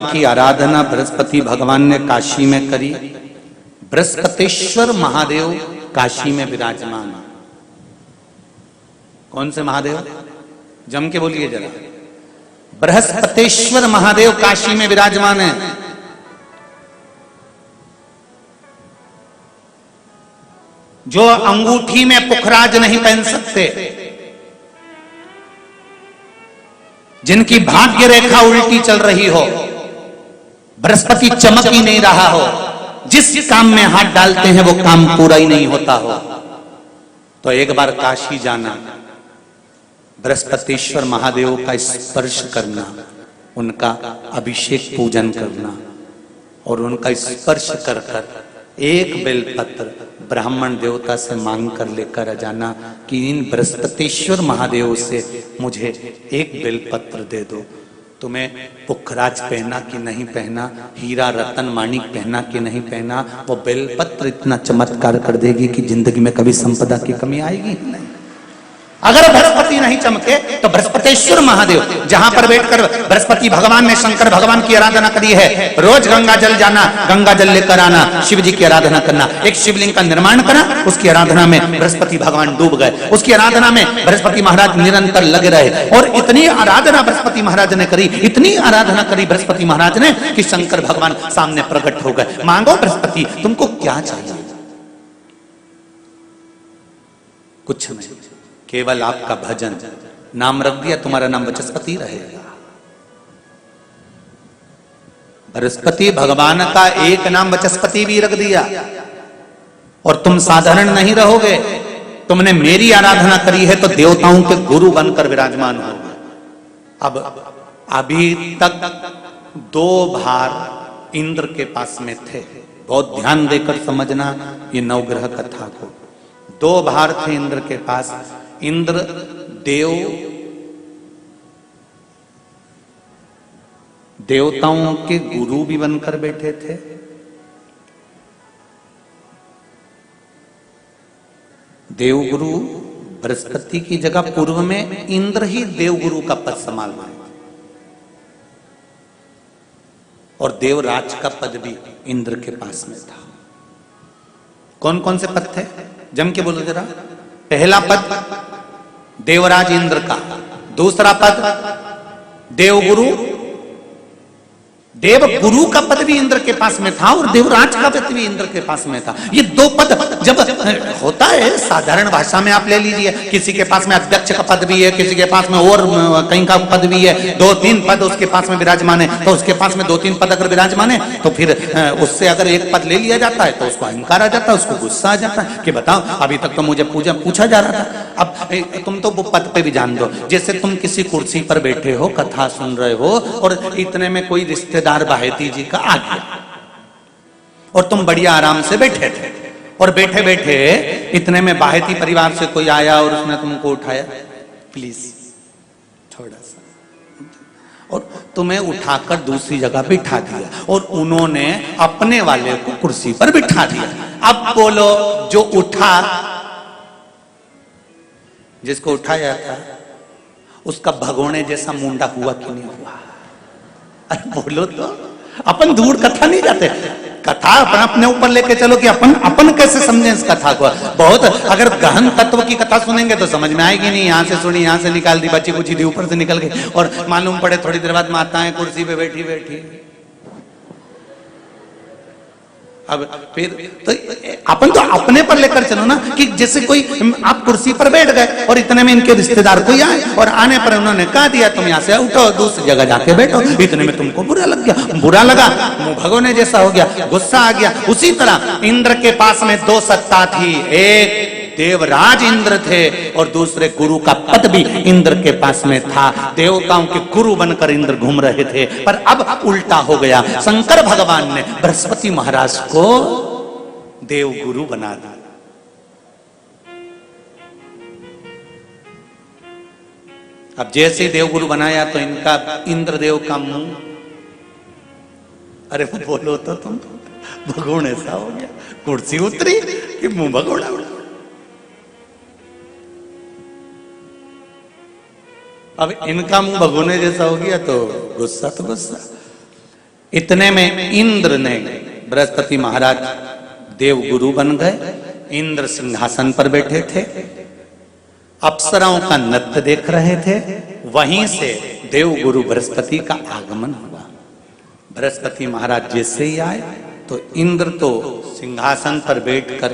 की आराधना बृहस्पति भगवान ने काशी में करी। बृहस्पतेश्वर महादेव काशी में विराजमान। कौन से महादेव? जम के बोलिए जरा। बृहस्पतेश्वर महादेव काशी में विराजमान है। जो अंगूठी में पुखराज नहीं पहन सकते, जिनकी भाग्य रेखा उल्टी चल रही हो, बृहस्पति चमक ही नहीं रहा हो, जिस काम में हाथ डालते हैं वो काम पूरा ही नहीं होता हो, तो एक बार काशी जाना, बृहस्पतिश्वर महादेव का स्पर्श करना, उनका अभिषेक पूजन करना और उनका स्पर्श कर कर एक बेलपत्र ब्राह्मण देवता से मांग कर लेकर आ जाना कि इन बृहस्पतिश्वर महादेव से मुझे एक बेलपत्र दे दो। तुम्हें पुखराज पहना कि नहीं पहना, हीरा रतन माणिक पहना कि नहीं पहना, वो बेलपत्र इतना चमत्कार कर देगी कि जिंदगी में कभी संपदा की कमी आएगी नहीं। अगर बृहस्पति नहीं चमके तो बृहस्पतिश्वर महादेव, जहां पर बैठकर बृहस्पति भगवान ने शंकर भगवान की आराधना करी है, रोज गंगा जल जाना, गंगा जल लेकर आना, शिव जी की आराधना करना, एक शिवलिंग का निर्माण करा, उसकी आराधना में बृहस्पति भगवान डूब गए, उसकी आराधना में बृहस्पति महाराज निरंतर लगे रहे और इतनी आराधना बृहस्पति महाराज ने करी, इतनी आराधना करी बृहस्पति महाराज ने कि शंकर भगवान सामने प्रकट हो गए। मांगो बृहस्पति, तुमको क्या चाहिए? कुछ नहीं, केवल आपका भजन। नाम रख दिया, तुम्हारा नाम बृहस्पति रहेगा। बृहस्पति भगवान का एक नाम बृहस्पति भी रख दिया और तुम साधारण नहीं रहोगे। तुमने मेरी आराधना करी है तो देवताओं के गुरु बनकर विराजमान हो। अब अभी तक 2 भार इंद्र के पास में थे। बहुत ध्यान देकर समझना ये नवग्रह कथा को। 2 भार थे इंद्र के पास। इंद्र देवताओं के गुरु भी बनकर बैठे थे, देवगुरु बृहस्पति की जगह पूर्व में इंद्र ही देवगुरु का पद संभाल रहे थे और देवराज का पद भी इंद्र के पास में था। कौन कौन से पद थे? जम के बोलो जरा। पहला पद देवराज इंद्र का, दूसरा पद देवगुरु, देवगुरु का पद भी इंद्र के पास में था और देवराज का पद भी इंद्र के पास में था। ये 2 पद जब होता है साधारण भाषा में आप ले लीजिए, किसी के पास में अध्यक्ष का पद भी है, किसी के पास में और कहीं का पद भी है, 2-3 पद उसके पास में विराजमान है, तो उसके पास में 2-3 पद अगर विराजमान है तो फिर उससे अगर एक पद ले लिया जाता है तो उसको अहंकार आ जाता है, उसको गुस्सा आ जाता है कि बताओ अभी तक तो मुझे पूछा जा रहा था, अब तुम तो वो पद पे भी जान दो। जैसे तुम किसी कुर्सी पर बैठे हो, कथा सुन रहे हो और इतने में कोई रिश्तेदार बाहेती जी का आ गया और तुम बढ़िया आराम से बैठे थे और बैठे बैठे इतने में बाहेती परिवार से कोई आया और उसने तुमको उठाया, प्लीज थोड़ा सा, और तुम्हें उठाकर दूसरी जगह बिठा दिया और उन्होंने अपने वाले को कुर्सी पर बिठा दिया। अब बोलो, जो उठा, जिसको उठाया था उसका भगोने जैसा मुंडा हुआ कि नहीं हुआ? अरे बोलो तो। अपन दूर कथा नहीं जाते, कथा अपने ऊपर लेके चलो कि अपन कैसे समझें इस कथा को। बहुत अगर गहन तत्व की कथा सुनेंगे तो समझ में आएगी नहीं। यहाँ से सुनी, यहाँ से निकाल दी, बच्ची कुची दी, ऊपर से निकल गई और मालूम पड़े थोड़ी देर बाद माताएं कुर्सी पे बैठी बैठी। अब फिर तो अपन तो अपने पर लेकर चलो ना कि जैसे कोई आप कुर्सी पर बैठ गए और इतने में इनके रिश्तेदार कोई आए और आने पर उन्होंने कहा दिया तुम यहाँ से उठो, दूसरी जगह जाके बैठो। इतने में तुमको बुरा लग गया, बुरा लगा, मुंह भगोने जैसा हो गया, गुस्सा आ गया। उसी तरह इंद्र के पास में 2 सत्ता थी, एक देवराज इंद्र थे और दूसरे गुरु का पद भी इंद्र के पास में था। देवताओं के गुरु बनकर इंद्र घूम रहे थे, पर अब उल्टा हो गया। शंकर भगवान ने बृहस्पति महाराज को देवगुरु बना दिया। अब जैसे देवगुरु बनाया तो इनका इंद्रदेव का मुंह, अरे बोलो तो तुम, भगोन ऐसा हो गया, कुर्सी उतरी कि मुंह भगोड़ा उड़ा। अब इनका मुंह भगोने जैसा हो गया तो गुस्सा तो गुस्सा। इतने में इंद्र ने, बृहस्पति महाराज देव गुरु बन गए, इंद्र सिंहासन पर बैठे थे, अप्सराओं का नृत्य देख रहे थे। वहीं से देव गुरु बृहस्पति का आगमन हुआ। बृहस्पति महाराज जैसे ही आए तो इंद्र तो सिंहासन पर बैठकर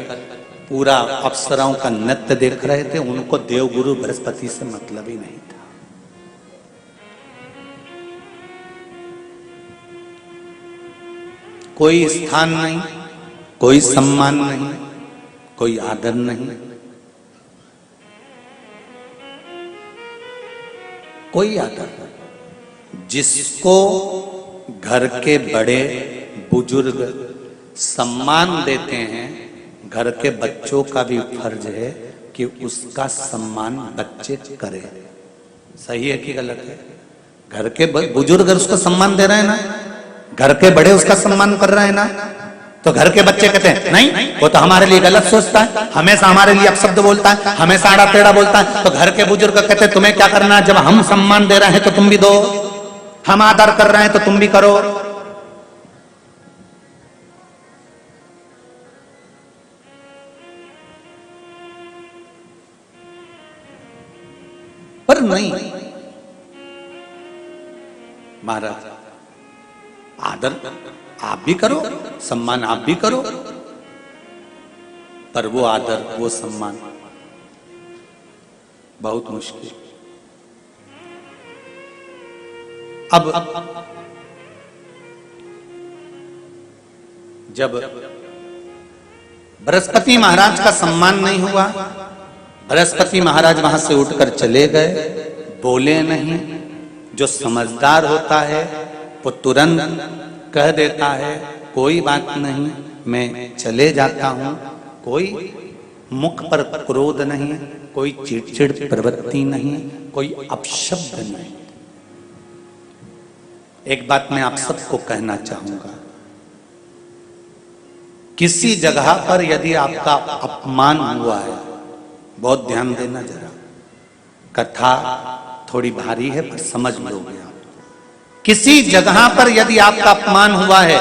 पूरा अप्सराओं का नृत्य देख रहे थे। उनको देव गुरु बृहस्पति से मतलब ही नहीं था। कोई स्थान नहीं, कोई सम्मान नहीं, कोई आदर नहीं, कोई आदर नहीं। जिसको घर के बड़े बुजुर्ग सम्मान देते हैं, घर के बच्चों का भी फर्ज है कि उसका सम्मान बच्चे करें। सही है कि गलत है? घर के बुजुर्ग उसको सम्मान दे रहे हैं ना, घर के बड़े उसका सम्मान कर रहे हैं ना, तो घर के बच्चे कहते हैं नहीं, वो तो हमारे लिए गलत सोचता है, हमेशा हमारे लिए अपशब्द बोलता है, हमेशा आड़ा टेढ़ा बोलता है। तो घर के बुजुर्ग कहते हैं तुम्हें क्या करना है, जब हम सम्मान दे रहे हैं तो तुम भी दो, हम आदर कर रहे हैं तो तुम भी करो। पर नहीं महाराज, आदर आप भी करो, सम्मान आप भी करो, पर वो आदर वो सम्मान बहुत मुश्किल। अब जब बृहस्पति महाराज का सम्मान नहीं हुआ, बृहस्पति महाराज वहां से उठकर चले गए, बोले नहीं। जो समझदार होता है वो तुरंत कह देता है कोई बात नहीं, मैं चले जाता हूं। कोई मुख पर क्रोध नहीं, कोई चिड़चिड़ प्रवृत्ति नहीं, कोई अपशब्द नहीं। एक बात मैं आप सबको कहना चाहूंगा, किसी जगह पर यदि आपका अपमान हुआ है, बहुत ध्यान देना जरा, कथा थोड़ी भारी है पर समझ लोगे आप। किसी जगह पर यदि आपका अपमान हुआ है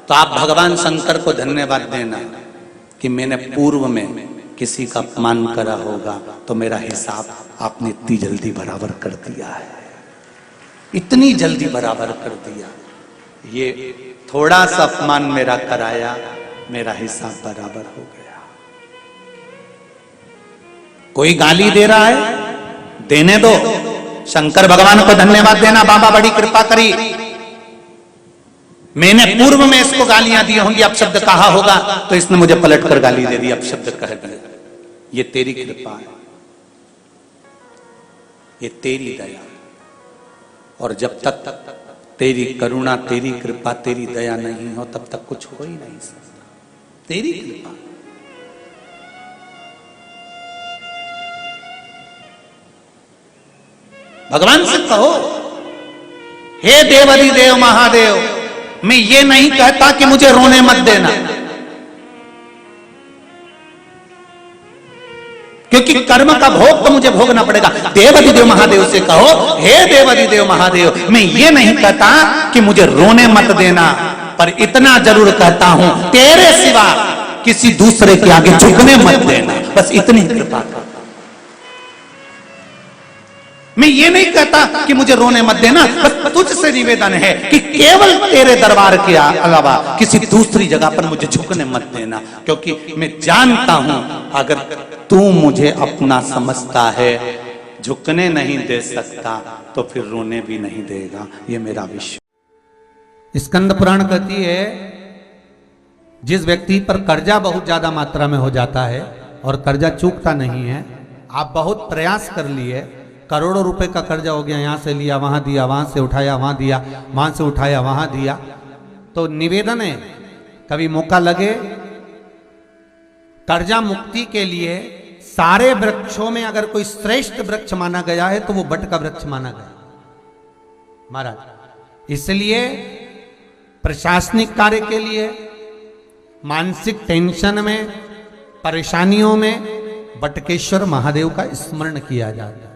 तो आप भगवान शंकर को धन्यवाद देना कि मैंने पूर्व में किसी का अपमान करा होगा तो मेरा हिसाब आपने इतनी जल्दी बराबर कर दिया है, इतनी जल्दी बराबर कर दिया। ये थोड़ा सा अपमान मेरा कराया, मेरा हिसाब बराबर हो गया। कोई गाली दे रहा है, देने दो, शंकर भगवान को धन्यवाद देना, बाबा बड़ी कृपा करी, मैंने पूर्व में इसको गालियां दी होंगी, अपशब्द कहा होगा तो इसने मुझे पलटकर गाली दे दी, अपशब्द कह दिया। ये तेरी कृपा है, ये तेरी दया। और जब तक तेरी करुणा, तेरी कृपा, तेरी दया नहीं हो तब तक कुछ हो ही नहीं सकता। तेरी कृपा, भगवान से कहो, हे देवाधिदेव महादेव, मैं ये नहीं कहता कि मुझे रोने मत देना, क्योंकि कर्म का भोग तो मुझे भोगना पड़ेगा। देवाधिदेव महादेव से कहो, हे देवाधिदेव महादेव, मैं ये नहीं कहता कि मुझे रोने मत देना, पर इतना जरूर कहता हूं तेरे सिवा किसी दूसरे के आगे झुकने मत देना, बस इतनी कृपा कर। मैं ये नहीं कहता कि मुझे रोने मत देना, बस तुझसे निवेदन है कि केवल तेरे दरबार के अलावा किसी दूसरी जगह पर मुझे झुकने मत देना, क्योंकि मैं जानता हूं अगर तू मुझे अपना समझता है, झुकने नहीं दे सकता तो फिर रोने भी नहीं देगा। ये मेरा विश्वास। स्कंद पुराण कहती है, जिस व्यक्ति पर कर्जा बहुत ज्यादा मात्रा में हो जाता है और कर्जा चूकता नहीं है, आप बहुत प्रयास कर लिए, करोड़ों रुपए का कर्जा हो गया, यहां से लिया वहां दिया, वहां से उठाया वहां दिया, वहां से उठाया वहां दिया, तो निवेदन है कभी मौका लगे, कर्जा मुक्ति के लिए सारे वृक्षों में अगर कोई श्रेष्ठ वृक्ष माना गया है तो वो बट का वृक्ष माना गया महाराज। इसलिए प्रशासनिक कार्य के लिए, मानसिक टेंशन में, परेशानियों में बटकेश्वर महादेव का स्मरण किया जाता है।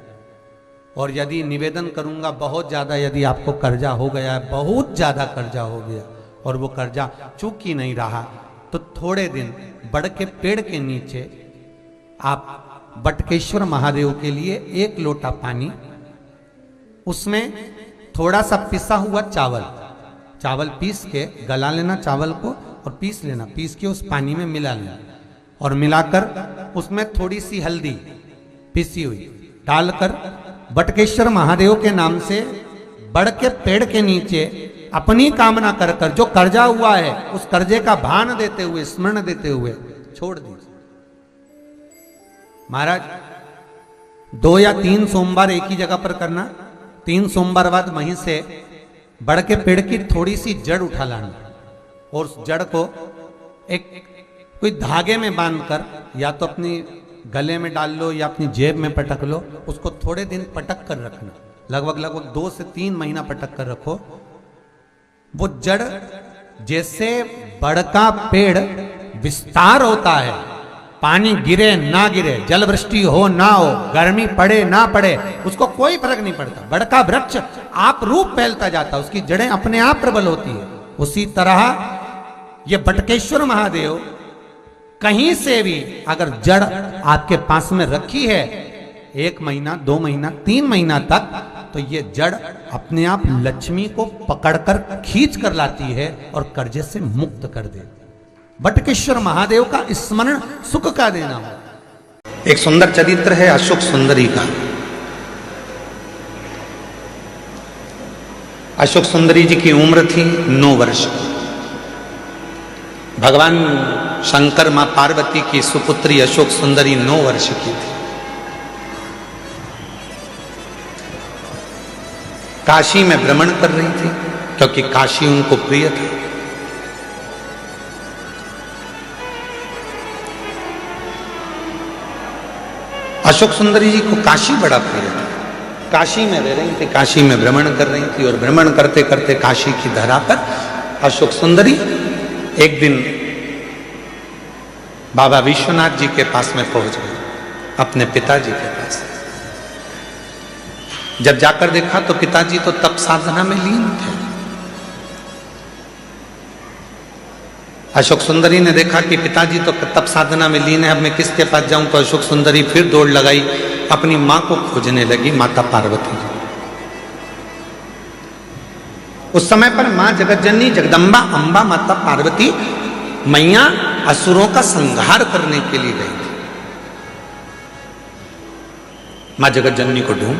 और यदि निवेदन करूंगा बहुत ज़्यादा, यदि आपको कर्जा हो गया है, बहुत ज़्यादा कर्जा हो गया और वो कर्जा चूक ही नहीं रहा, तो थोड़े दिन बड़ के पेड़ के नीचे आप बटकेश्वर महादेव के लिए 1 लोटा पानी, उसमें थोड़ा सा पिसा हुआ चावल पीस के गला लेना चावल को और पीस लेना, पीस के उस पानी में मिला लेना और मिलाकर उसमें थोड़ी सी हल्दी पिसी हुई डालकर बटकेश्वर महादेव के नाम से बड़ के पेड़ के नीचे अपनी कामना कर कर जो कर्जा हुआ है उस कर्जे का भान देते हुए, स्मरण देते हुए छोड़ दीजिए। महाराज 2 या 3 सोमवार एक ही जगह पर करना, 3 सोमवार बाद वहीं से बड़ के पेड़ की थोड़ी सी जड़ उठा लाना और उस जड़ को एक कोई धागे में बांधकर या तो अपनी गले में डाल लो या अपनी जेब में पटक लो, उसको थोड़े दिन पटक कर रखना, लगभग 2 से 3 महीना पटक कर रखो। वो जड़ जैसे बड़ का पेड़ विस्तार होता है, पानी गिरे ना गिरे, जल वृष्टि हो ना हो, गर्मी पड़े ना पड़े, उसको कोई फर्क नहीं पड़ता, बड़ का वृक्ष आप रूप फैलता जाता, उसकी जड़ें अपने आप प्रबल होती है। उसी तरह ये बटकेश्वर महादेव कहीं से भी अगर जड़ आपके पास में रखी है 1 महीना 2 महीना 3 महीना तक, तो ये जड़ अपने आप लक्ष्मी को पकड़कर खींच कर लाती है और कर्जे से मुक्त कर देती। बटकेश्वर महादेव का स्मरण सुख का देना हो। एक सुंदर चरित्र है अशोक सुंदरी का। अशोक सुंदरी जी की उम्र थी 9 वर्ष। भगवान शंकर मां पार्वती की सुपुत्री अशोक सुंदरी 9 वर्ष की थी। काशी में भ्रमण कर रही थी क्योंकि काशी उनको प्रिय था। अशोक सुंदरी जी को काशी बड़ा प्रिय था। काशी में रह रही थी, काशी में भ्रमण कर रही थी और भ्रमण करते करते काशी की धरा पर अशोक सुंदरी एक दिन बाबा विश्वनाथ जी के पास में पहुंच गई, अपने पिताजी के पास। जब जाकर देखा तो पिताजी तो तप साधना में लीन थे। अशोक सुंदरी ने देखा कि पिताजी तो तप साधना में लीन है, अब मैं किसके पास जाऊं, तो अशोक सुंदरी फिर दौड़ लगाई, अपनी मां को खोजने लगी, माता पार्वती। उस समय पर मां जगतजननी जगदम्बा अंबा माता पार्वती मैया असुरों का संहार करने के लिए गई थी। मां जगतजननी को ढूंढ,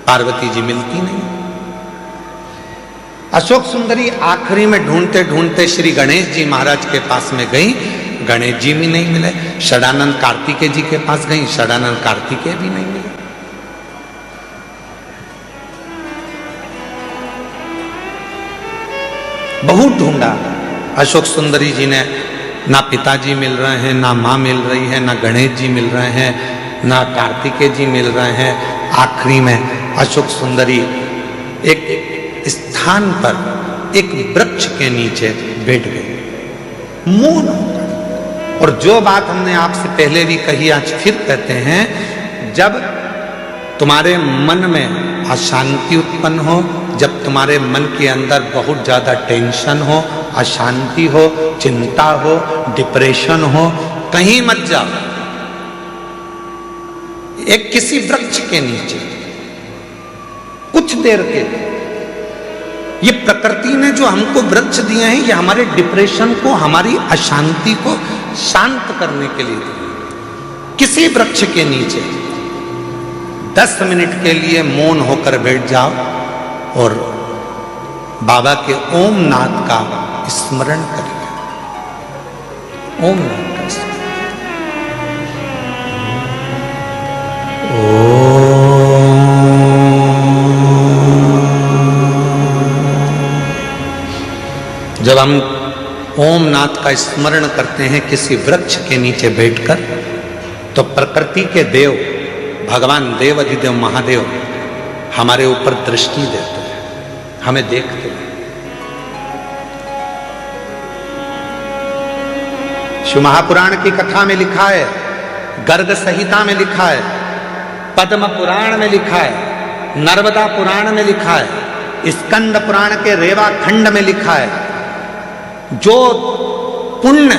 पार्वती जी मिलती नहीं। अशोक सुंदरी आखिरी में ढूंढते ढूंढते श्री गणेश जी महाराज के पास में गई, गणेश जी भी नहीं मिले। षडानंद कार्तिकेय जी के पास गई, षडानंद कार्तिकेय भी नहीं मिले। बहुत ढूंढा अशोक सुंदरी जी ने, ना पिताजी मिल रहे हैं, ना मां मिल रही है, ना गणेश जी मिल रहे हैं, ना कार्तिकेय जी मिल रहे हैं। आखिरी में अशोक सुंदरी एक स्थान पर एक वृक्ष के नीचे बैठ गई, मौन होकर। और जो बात हमने आपसे पहले भी कही, आज फिर कहते हैं, जब तुम्हारे मन में अशांति उत्पन्न हो, जब तुम्हारे मन के अंदर बहुत ज्यादा टेंशन हो, अशांति हो, चिंता हो, डिप्रेशन हो, कहीं मत जाओ। एक किसी वृक्ष के नीचे कुछ देर के लिए, ये प्रकृति ने जो हमको वृक्ष दिए हैं, ये हमारे डिप्रेशन को, हमारी अशांति को शांत करने के लिए दिए। किसी वृक्ष के नीचे 10 मिनट के लिए मौन होकर बैठ जाओ और बाबा के ओम नाथ का स्मरण करिए। ओम नाथ का स्मरण। जब हम ओम नाथ का स्मरण करते हैं किसी वृक्ष के नीचे बैठकर, तो प्रकृति के देव भगवान देव अधिदेव महादेव हमारे ऊपर दृष्टि देते हैं, हमें देखते हैं। शिव महापुराण की कथा में लिखा है, गर्ग संहिता में लिखा है, पद्म पुराण में लिखा है, नर्मदा पुराण में लिखा है, स्कंद पुराण के रेवा खंड में लिखा है, जो पुण्य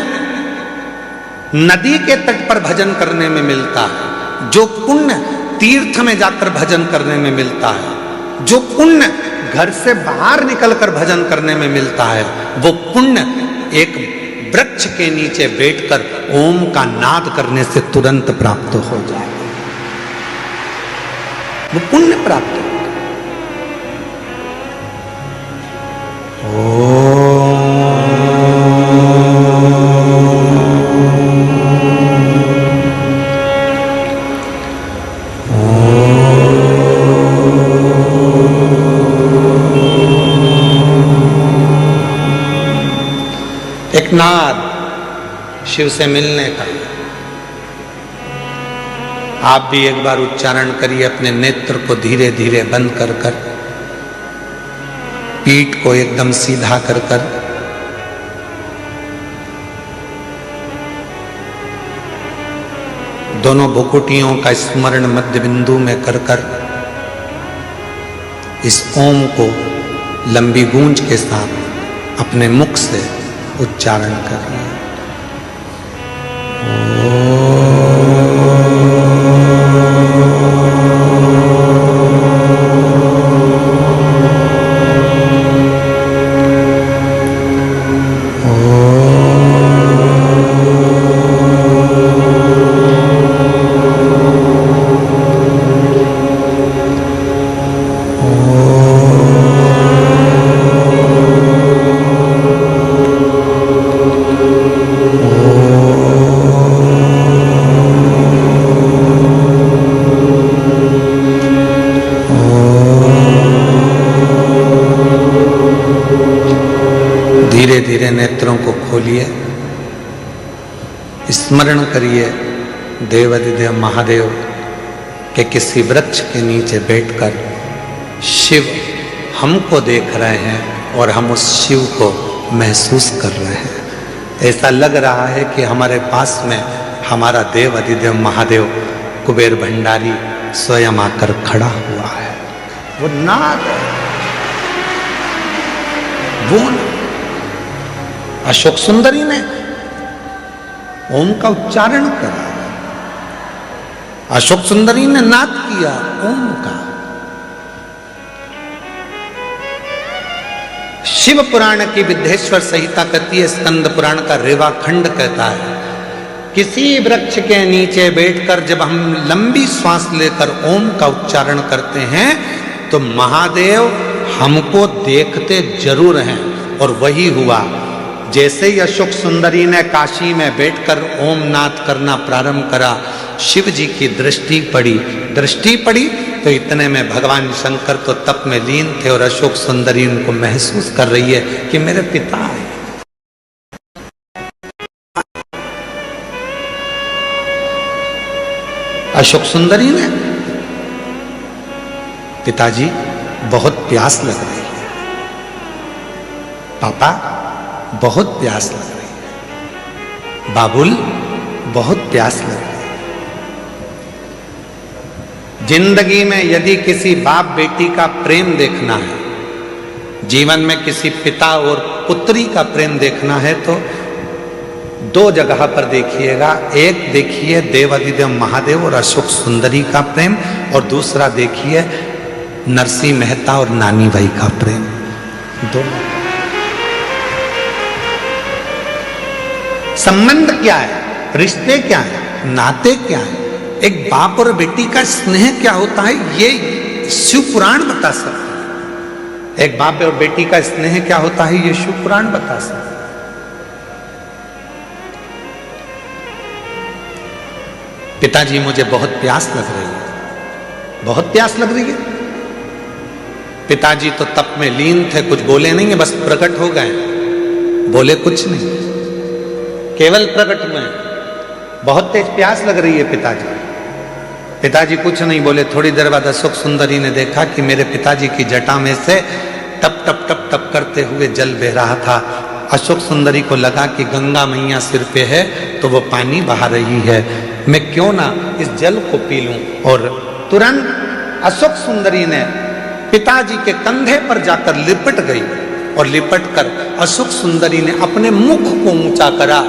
नदी के तट पर भजन करने में मिलता है, जो पुण्य तीर्थ में जाकर भजन करने में मिलता है, जो पुण्य घर से बाहर निकलकर भजन करने में मिलता है, वो पुण्य एक वृक्ष के नीचे बैठकर ओम का नाद करने से तुरंत प्राप्त हो जाएगा। वो पुण्य प्राप्त होगा। एक नाद शिव से मिलने का। आप भी एक बार उच्चारण करिए, अपने नेत्र को धीरे धीरे बंद कर कर, पीठ को एकदम सीधा कर कर, दोनों भुकुटियों का स्मरण मध्य बिंदु में कर कर इस ओम को लंबी गूंज के साथ अपने मुख से उच्चारण करिए। धीरे धीरे नेत्रों को खोलिए, स्मरण करिए देवाधिदेव महादेव के किसी वृक्ष के नीचे बैठकर शिव हमको देख रहे हैं और हम उस शिव को महसूस कर रहे हैं। ऐसा लग रहा है कि हमारे पास में हमारा देवाधिदेव महादेव कुबेर भंडारी स्वयं आकर खड़ा हुआ है। वो नाद है, वो अशोक सुंदरी ने ओम का उच्चारण करा, अशोक सुंदरी ने नाद किया ओम का। शिव पुराण की विद्येश्वर संहिता कहती है, स्कंद पुराण का रेवा खंड कहता है, किसी वृक्ष के नीचे बैठकर जब हम लंबी श्वास लेकर ओम का उच्चारण करते हैं तो महादेव हमको देखते जरूर हैं। और वही हुआ। जैसे ही अशोक सुंदरी ने काशी में बैठकर ओम नाद करना प्रारंभ करा, शिव जी की दृष्टि पड़ी तो इतने में भगवान शंकर तो तप में लीन थे और अशोक सुंदरी उनको महसूस कर रही है कि मेरे पिता है। अशोक सुंदरी ने, पिताजी बहुत प्यास लग रही है, पापा बहुत प्यास लग रही है, बाबुल बहुत प्यास लग रही है। जिंदगी में यदि किसी बाप बेटी का प्रेम देखना है, जीवन में किसी पिता और पुत्री का प्रेम देखना है तो दो जगह पर देखिएगा। एक देखिए देवाधिदेव महादेव और अशोक सुंदरी का प्रेम, और दूसरा देखिए नरसिंह मेहता और नानी भाई का प्रेम। दोनों संबंध क्या है, रिश्ते क्या है, नाते क्या है, एक बाप और बेटी का स्नेह क्या होता है, ये शिव पुराण बता सकता है। एक बाप और बेटी का स्नेह क्या होता है, ये शिव पुराण बता सकता है। पिताजी मुझे बहुत प्यास लग रही है, बहुत प्यास लग रही है। पिताजी तो तप में लीन थे, कुछ बोले नहीं है, बस प्रकट हो गए, बोले कुछ नहीं, केवल प्रकट में। बहुत तेज प्यास लग रही है पिताजी। पिताजी कुछ नहीं बोले। थोड़ी देर बाद अशोक सुंदरी ने देखा कि मेरे पिताजी की जटा में से टप टप टप टप करते हुए जल बह रहा था। अशोक सुंदरी को लगा कि गंगा मैया सिर पे है तो वो पानी बहा रही है, मैं क्यों ना इस जल को पी लूं। और तुरंत अशोक सुंदरी ने पिताजी के कंधे पर जाकर लिपट गई और लिपट कर अशोक सुंदरी ने अपने मुख को ऊंचा करा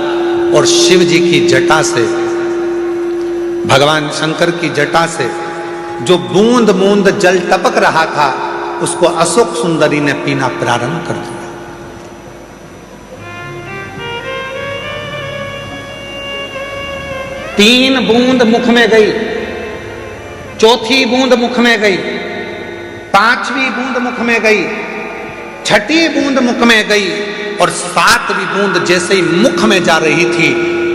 और शिव जी की जटा से, भगवान शंकर की जटा से जो बूंद बूंद जल टपक रहा था उसको अशोक सुंदरी ने पीना प्रारंभ कर दिया। 3 बूंद मुख में गई, 4थी बूंद मुख में गई, 5वीं बूंद मुख में गई, 6ठी बूंद मुख में गई और 7वीं बूंद जैसे ही मुख में जा रही थी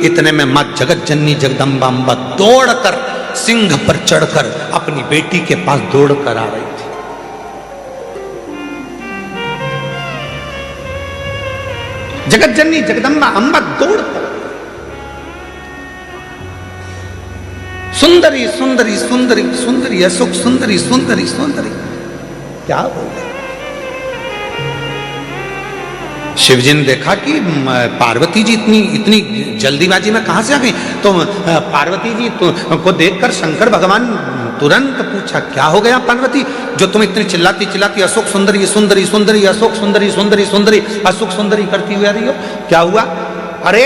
इतने में मां जगत जननी जगदम्बा अम्बा दौड़कर सिंह पर चढ़कर अपनी बेटी के पास दौड़कर आ रही थी। जगत जननी जगदम्बा अम्बा दौड़कर सुंदरी सुंदरी सुंदरी सुंदरी अशोक सुंदरी सुंदरी सुंदरी क्या बोले। शिवजी ने देखा कि पार्वती जी इतनी जल्दीबाजी में कहां से आ गई, तो पार्वती जी को देखकर शंकर भगवान तुरंत पूछा क्या हो गया पार्वती, जो तुम इतनी चिल्लाती चिल्लाती अशोक सुंदरी सुंदरी सुंदरी अशोक सुंदरी सुंदरी सुंदरी अशोक सुंदरी करती हुई आ रही हो, क्या हुआ। अरे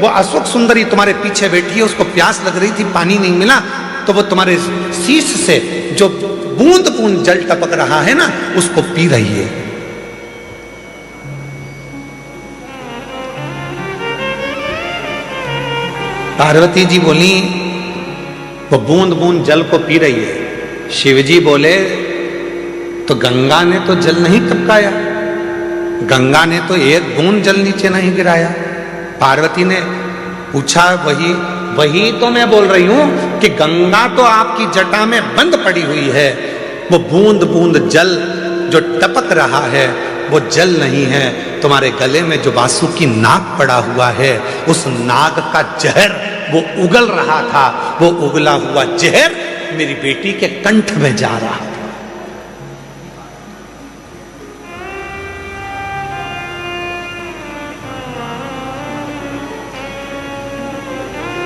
वो अशोक सुंदरी तुम्हारे पीछे बैठी है, उसको प्यास लग रही थी, पानी नहीं मिला, तो वो तुम्हारे शीश से जो बूंद बूंद जल टपक रहा है ना उसको पी रही है। पार्वती जी बोली वो बूंद बूंद जल को पी रही है। शिवजी बोले तो गंगा ने तो जल नहीं टपकाया, गंगा ने तो एक बूंद जल नीचे नहीं गिराया। पार्वती ने पूछा वही तो मैं बोल रही हूं कि गंगा तो आपकी जटा में बंद पड़ी हुई है, वो बूंद बूंद जल जो टपक रहा है वो जल नहीं है, तुम्हारे गले में जो वासुकी नाग पड़ा हुआ है उस नाग का जहर वो उगल रहा था, वो उगला हुआ जहर मेरी बेटी के कंठ में जा रहा था।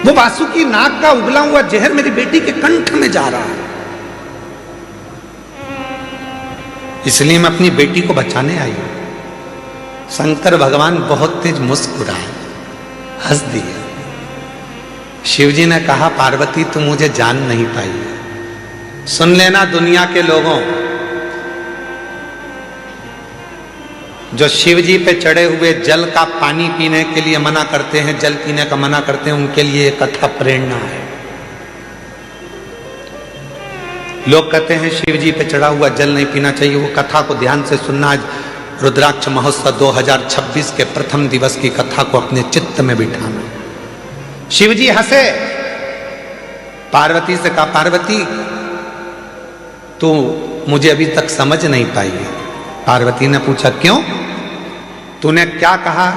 वो वासुकी नाग का उगला हुआ जहर मेरी बेटी के कंठ में जा रहा है, इसलिए मैं अपनी बेटी को बचाने आई हूं। शंकर भगवान बहुत तेज मुस्कुराए, हंस दिए। शिवजी ने कहा पार्वती तुम मुझे जान नहीं पाई। सुन लेना दुनिया के लोगों, जो शिवजी पे चढ़े हुए जल का पानी पीने के लिए मना करते हैं, जल पीने का मना करते हैं, उनके लिए कथा प्रेरणा है। लोग कहते हैं शिवजी पे चढ़ा हुआ जल नहीं पीना चाहिए, वो कथा को ध्यान से सुनना। आज रुद्राक्ष महोत्सव 2026 के प्रथम दिवस की कथा को अपने चित्त में बिठाना। शिवजी हंसे, पार्वती से कहा पार्वती तू मुझे अभी तक समझ नहीं पाई है। पार्वती ने पूछा क्यों, तूने क्या कहा।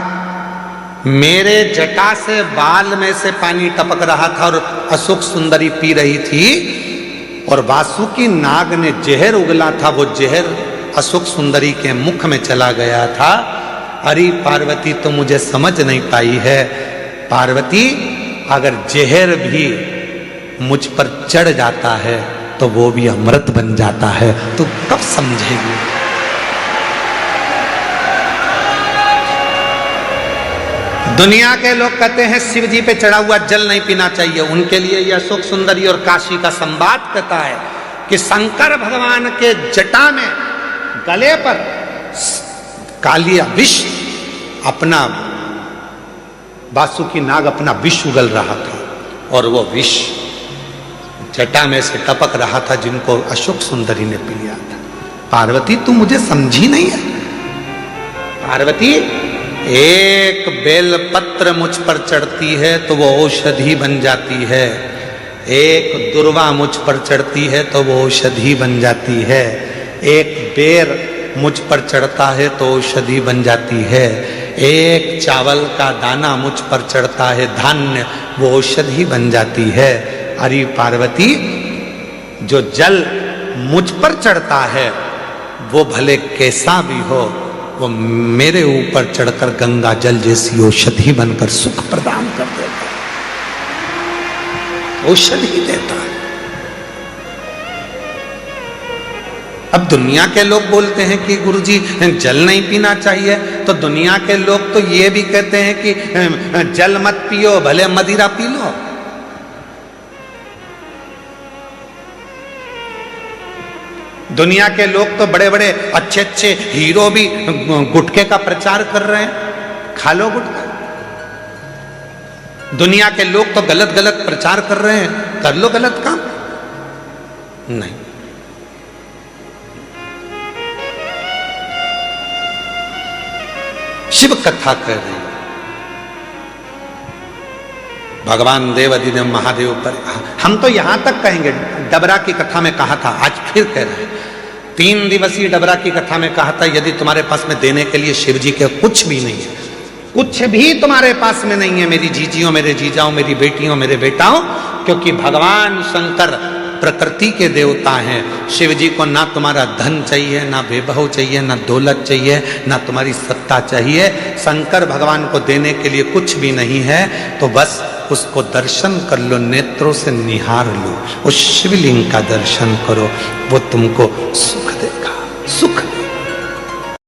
मेरे जटा से बाल में से पानी टपक रहा था और अशोक सुंदरी पी रही थी, और वासुकी नाग ने जहर उगला था, वो जहर अशोक सुंदरी के मुख में चला गया था। अरे पार्वती तो मुझे समझ नहीं पाई है। पार्वती अगर जहर भी मुझ पर चढ़ जाता है तो वो भी अमृत बन जाता है, तो कब समझेगी। दुनिया के लोग कहते हैं शिव जी पे चढ़ा हुआ जल नहीं पीना चाहिए, उनके लिए यह अशोक सुंदरी और काशी का संवाद कहता है कि शंकर भगवान के जटा में गले पर कालिया विष अपना वासुकी नाग अपना विष उगल रहा था, और वो विष जटा में से टपक रहा था जिनको अशोक सुंदरी ने पी लिया था। पार्वती तू मुझे समझी नहीं है। पार्वती एक बेल पत्र मुझ पर चढ़ती है तो वो औषधि बन जाती है, एक दुर्वा मुझ पर चढ़ती है तो वो औषधि बन जाती है, एक बेर मुझ पर चढ़ता है तो औषधि बन जाती है, एक चावल का दाना मुझ पर चढ़ता है धान्य, वो औषधि बन जाती है। अरे पार्वती जो जल मुझ पर चढ़ता है वो भले कैसा भी हो, वो मेरे ऊपर चढ़कर गंगा जल जैसी औषधि बनकर सुख प्रदान कर देता है, औषधि देता है। अब दुनिया के लोग बोलते हैं कि गुरुजी जल नहीं पीना चाहिए, तो दुनिया के लोग तो ये भी कहते हैं कि जल मत पियो, भले मदिरा पी लो। दुनिया के लोग तो बड़े बड़े अच्छे अच्छे हीरो भी गुटखे का प्रचार कर रहे हैं, खा लो गुटखा। दुनिया के लोग तो गलत गलत प्रचार कर रहे हैं, कर लो गलत काम। नहीं, शिव कथा कर रही है, भगवान देवाधिदेव महादेव पर। हम तो यहां तक कहेंगे, डबरा की कथा में कहा था, आज फिर कह रहे हैं, 3 दिवसीय डबरा की कथा में कहा था, यदि तुम्हारे पास में देने के लिए शिव जी के कुछ भी नहीं है, कुछ भी तुम्हारे पास में नहीं है मेरी जीजियों, मेरे जीजाओं, मेरी बेटियों, मेरे बेटाओं, क्योंकि भगवान शंकर प्रकृति के देवता हैं। शिव जी को ना तुम्हारा धन चाहिए, ना वैभव चाहिए, ना दौलत चाहिए, ना तुम्हारी सत्ता चाहिए। शंकर भगवान को देने के लिए कुछ भी नहीं है, तो बस उसको दर्शन कर लो, नेत्रों से निहार लो, उस शिवलिंग का दर्शन करो, वो तुमको सुख देगा, सुख देगा।